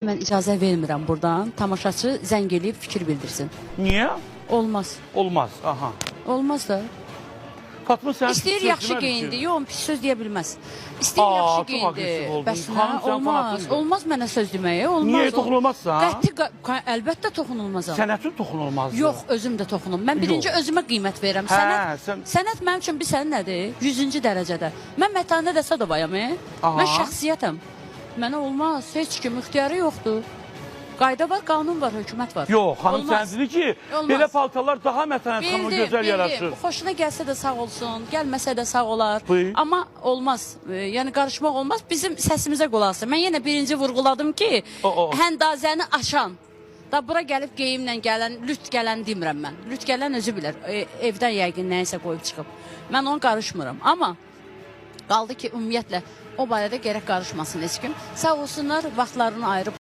Mən icazə vermirəm buradan. Tamaşaçı zəng eləyib fikir bildirsin. Niye? Olmaz. Olmaz. Aha. Olmaz da. Fatma sen İstəyir söz yaxşı deməmişsin. geyindi. Yox, pis söz deyə bilməz. İstəyir yaxşı Çok geyindi. agresif oldun. Bəs Xanım, nə? sən Olmaz. fanatiksin. Olmaz mənə söz deməyə. Olmaz. Niye toxunulmazsan? Əlbəttə toxunulmazam. Sənətin toxunulmazdı. Yox, özüm də toxunum. Mən birinci Yox. özümə qiymət verirəm. Hə, Sənət mənim üçün bir sən nədir? 100-cü dərəcədə. Mən Mətanə Rəsadovayam. Aha. Mən şəxsiyyətəm. Mənə olmaz. Heç kim ixtiyarı yoxdur. Qayda var, qanun var, hökumət var. Yox, xanım Olmaz. sən dedi ki, Olmaz. belə paltarlar daha Mətanət xanıma gözəl yaraşır. Xoşuna gəlsə də sağ olsun, gəlməsə də sağ olar. Buyur. Amma olmaz. Yəni qarışmaq olmaz. Bizim səsimizə qulaq asın. Mən yenə birinci vurğuladım ki, həndazəni aşan da bura gəlib geyimlə gələn, lüt gələn demirəm mən. Lüt gələn özü bilər. Evdən yəqin nəyisə qoyub çıxıb. Mən onu qarışmıram. Amma qaldı ki, ümumiyyətlə o barədə gərək qarışmasın heç kim. Sağ olsunlar, vaxtlarını ayırıb